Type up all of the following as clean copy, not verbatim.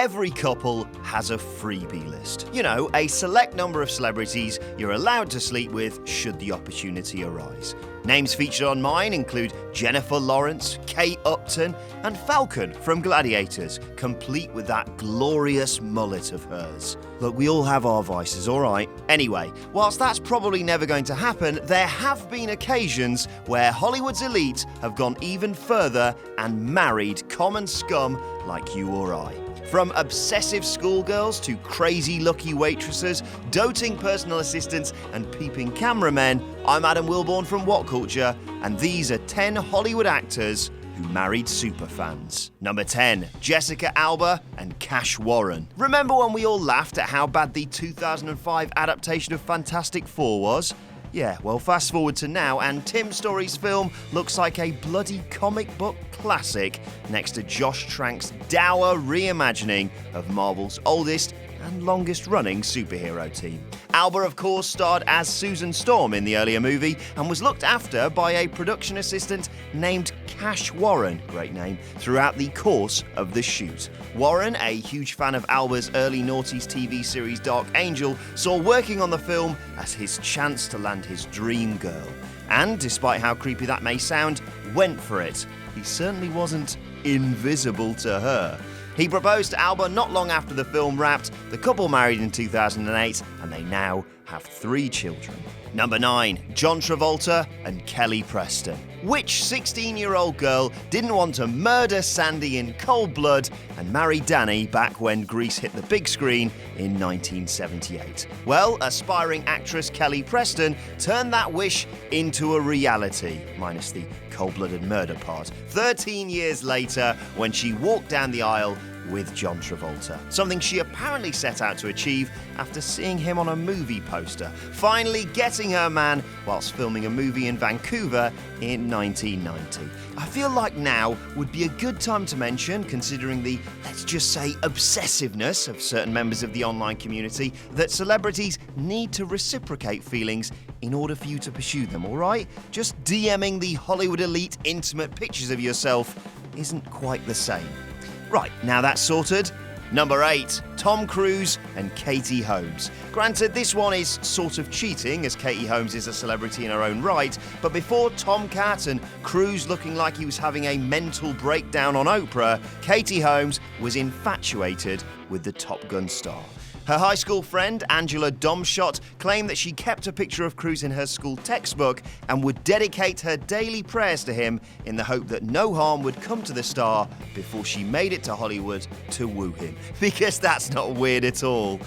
every couple has a freebie list. You know, a select number of celebrities you're allowed to sleep with should the opportunity arise. Names featured on mine include Jennifer Lawrence, Kate Upton, and Falcon from Gladiators, complete with that glorious mullet of hers. Look, we all have our vices, alright? Anyway, whilst that's probably never going to happen, there have been occasions where Hollywood's elite have gone even further and married common scum like you or I. From obsessive schoolgirls to crazy lucky waitresses, doting personal assistants and peeping cameramen, I'm Adam Wilborn from Whatculture, and these are 10 Hollywood actors who married superfans. Number 10, Jessica Alba and Cash Warren. Remember when we all laughed at how bad the 2005 adaptation of Fantastic Four was? Yeah, well, fast forward to now, and Tim Story's film looks like a bloody comic book classic next to Josh Trank's dour reimagining of Marvel's oldest and longest-running superhero team. Alba, of course, starred as Susan Storm in the earlier movie and was looked after by a production assistant named Cash Warren, great name, throughout the course of the shoot. Warren, a huge fan of Alba's early noughties TV series Dark Angel, saw working on the film as his chance to land his dream girl. And, despite how creepy that may sound, went for it. He certainly wasn't invisible to her. He proposed to Alba not long after the film wrapped, the couple married in 2008, and they now have 3 children. Number 9, John Travolta and Kelly Preston. Which 16-year-old girl didn't want to murder Sandy in cold blood and marry Danny back when Grease hit the big screen in 1978? Well, aspiring actress Kelly Preston turned that wish into a reality, minus the cold-blooded murder part, 13 years later when she walked down the aisle with John Travolta, something she apparently set out to achieve after seeing him on a movie poster, finally getting her man whilst filming a movie in Vancouver in 1990. I feel like now would be a good time to mention, considering the, let's just say, obsessiveness of certain members of the online community, that celebrities need to reciprocate feelings in order for you to pursue them, alright? Just DMing the Hollywood elite intimate pictures of yourself isn't quite the same. Right, now that's sorted. Number 8, Tom Cruise and Katie Holmes. Granted, this one is sort of cheating, as Katie Holmes is a celebrity in her own right, but before Tomcat and Cruise looking like he was having a mental breakdown on Oprah, Katie Holmes was infatuated with the Top Gun star. Her high school friend, Angela Domshot, claimed that she kept a picture of Cruise in her school textbook and would dedicate her daily prayers to him in the hope that no harm would come to the star before she made it to Hollywood to woo him. Because that's not weird at all.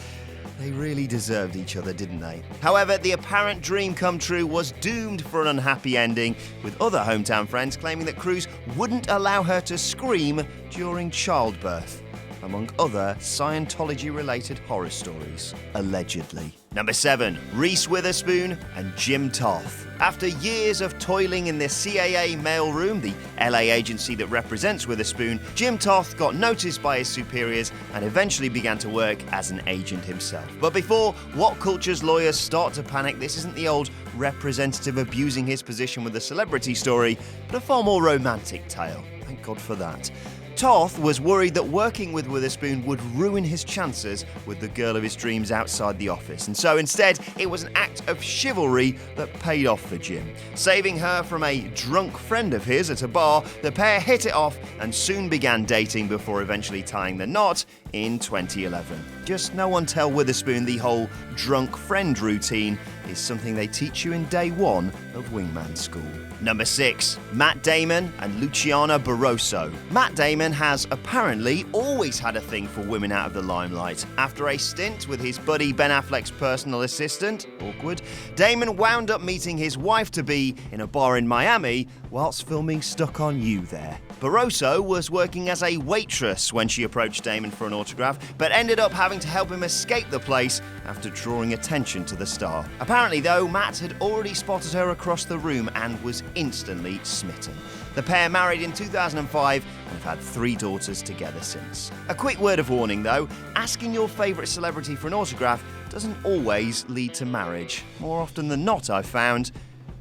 They really deserved each other, didn't they? However, the apparent dream come true was doomed for an unhappy ending, with other hometown friends claiming that Cruise wouldn't allow her to scream during childbirth, among other Scientology-related horror stories, allegedly. Number 7, Reese Witherspoon and Jim Toth. After years of toiling in the CAA mailroom, the LA agency that represents Witherspoon, Jim Toth got noticed by his superiors and eventually began to work as an agent himself. But before Whatculture's lawyers start to panic, this isn't the old representative abusing his position with a celebrity story, but a far more romantic tale. Thank God for that. Toth was worried that working with Witherspoon would ruin his chances with the girl of his dreams outside the office, and so instead it was an act of chivalry that paid off for Jim. Saving her from a drunk friend of his at a bar, the pair hit it off and soon began dating before eventually tying the knot in 2011. Just no one tell Witherspoon the whole drunk friend routine is something they teach you in day 1 of wingman school. Number 6, Matt Damon and Luciana Barroso. Matt Damon has apparently always had a thing for women out of the limelight. After a stint with his buddy Ben Affleck's personal assistant, awkward, Damon wound up meeting his wife-to-be in a bar in Miami whilst filming Stuck on You there. Barroso was working as a waitress when she approached Damon for an autograph, but ended up having to help him escape the place after drawing attention to the star. Apparently, though, Matt had already spotted her across the room and was instantly smitten. The pair married in 2005 and have had 3 daughters together since. A quick word of warning, though, asking your favourite celebrity for an autograph doesn't always lead to marriage. More often than not, I've found,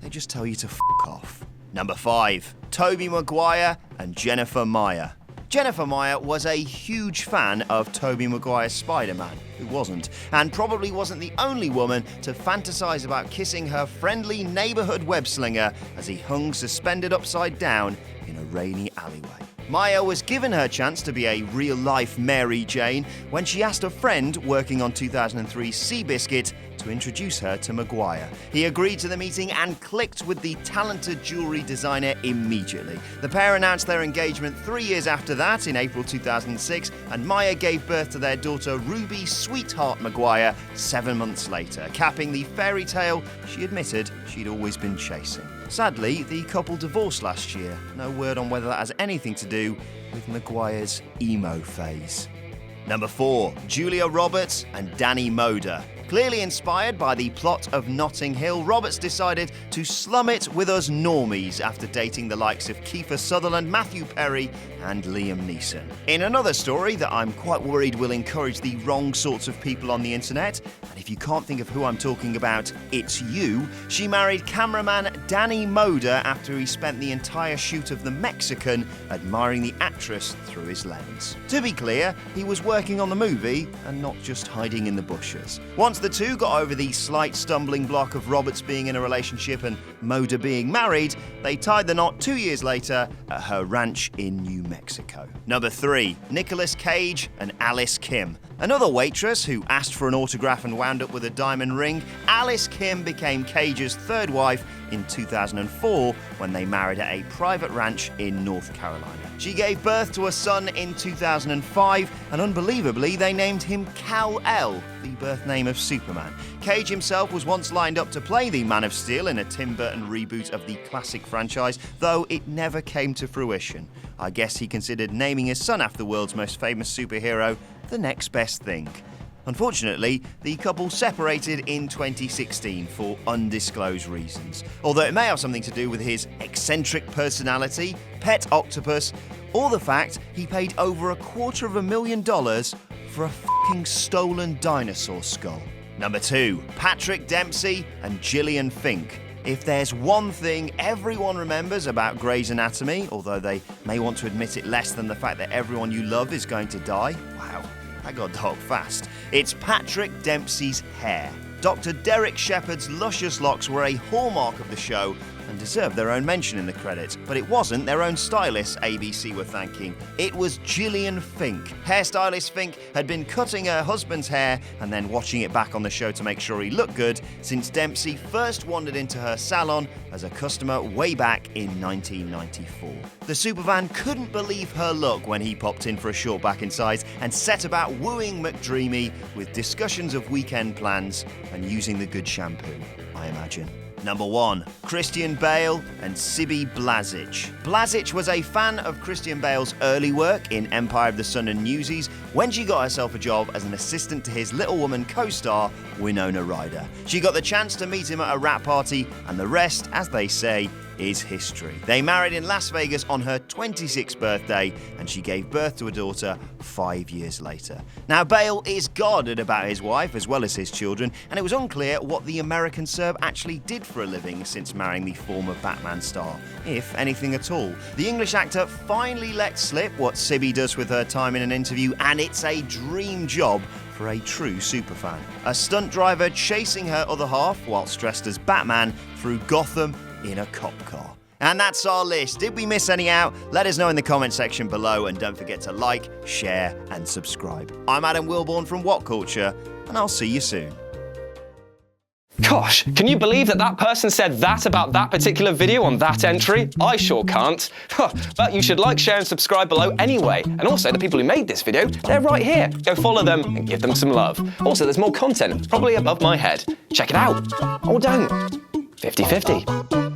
they just tell you to f*** off. Number 5, Tobey Maguire and Jennifer Meyer. Jennifer Meyer was a huge fan of Tobey Maguire's Spider-Man, who wasn't, and probably wasn't the only woman to fantasize about kissing her friendly neighborhood web-slinger as he hung suspended upside down in a rainy alleyway. Meyer was given her chance to be a real-life Mary Jane when she asked a friend working on 2003's Seabiscuit to introduce her to Maguire. He agreed to the meeting and clicked with the talented jewelry designer immediately. The pair announced their engagement 3 years after that, in April 2006, and Meyer gave birth to their daughter Ruby Sweetheart Maguire 7 months later, capping the fairy tale she admitted she'd always been chasing. Sadly, the couple divorced last year. No word on whether that has anything to do with Maguire's emo phase. Number 4. Julia Roberts and Danny Moder. Clearly inspired by the plot of Notting Hill, Roberts decided to slum it with us normies after dating the likes of Kiefer Sutherland, Matthew Perry and Liam Neeson. In another story that I'm quite worried will encourage the wrong sorts of people on the internet, and if you can't think of who I'm talking about, it's you, she married cameraman Danny Moder after he spent the entire shoot of The Mexican admiring the actress through his lens. To be clear, he was working on the movie and not just hiding in the bushes. Once the two got over the slight stumbling block of Roberts being in a relationship and Moder being married, they tied the knot 2 years later at her ranch in New Mexico. Number 3. Nicolas Cage and Alice Kim. Another waitress who asked for an autograph and wound up with a diamond ring, Alice Kim became Cage's third wife in 2004 when they married at a private ranch in North Carolina. She gave birth to a son in 2005, and unbelievably, they named him Kal-El, the birth name of Superman. Cage himself was once lined up to play the Man of Steel in a Tim Burton reboot of the classic franchise, though it never came to fruition. I guess he considered naming his son after the world's most famous superhero the next best thing. Unfortunately, the couple separated in 2016 for undisclosed reasons, although it may have something to do with his eccentric personality, pet octopus, or the fact he paid over $250,000 for a fucking stolen dinosaur skull. Number 2. Patrick Dempsey and Jillian FINK. If there's one thing everyone remembers about Grey's Anatomy, although they may want to admit it less than the fact that everyone you love is going to die, wow, that got dark fast. It's Patrick Dempsey's hair. Dr. Derek Shepherd's luscious locks were a hallmark of the show and deserved their own mention in the credits. But it wasn't their own stylist ABC were thanking. It was Jillian FINK. Hairstylist FINK had been cutting her husband's hair and then watching it back on the show to make sure he looked good since Dempsey first wandered into her salon as a customer way back in 1994. The superfan couldn't believe her look when he popped in for a short back and sides and set about wooing McDreamy with discussions of weekend plans and using the good shampoo, I imagine. Number 1. Christian Bale and Sibby Blazich. Blazich was a fan of Christian Bale's early work in Empire of the Sun and Newsies when she got herself a job as an assistant to his Little Woman co-star, Winona Ryder. She got the chance to meet him at a rap party, and the rest, as they say, is history. They married in Las Vegas on her 26th birthday, and she gave birth to a daughter 5 years later. Now, Bale is guarded about his wife as well as his children, and it was unclear what the American Serb actually did for a living since marrying the former Batman star, if anything at all. The English actor finally let slip what Sibby does with her time in an interview, and it's a dream job for a true superfan. A stunt driver chasing her other half whilst dressed as Batman through Gotham in a cop car. And that's our list. Did we miss any out? Let us know in the comment section below, and don't forget to like, share and subscribe. I'm Adam Wilborn from Whatculture, and I'll see you soon. Gosh, can you believe that person said that about that particular video on that entry? I sure can't. But you should like, share and subscribe below anyway. And also, the people who made this video, they're right here. Go follow them and give them some love. Also, there's more content, probably above my head. Check it out. Or don't. 50-50.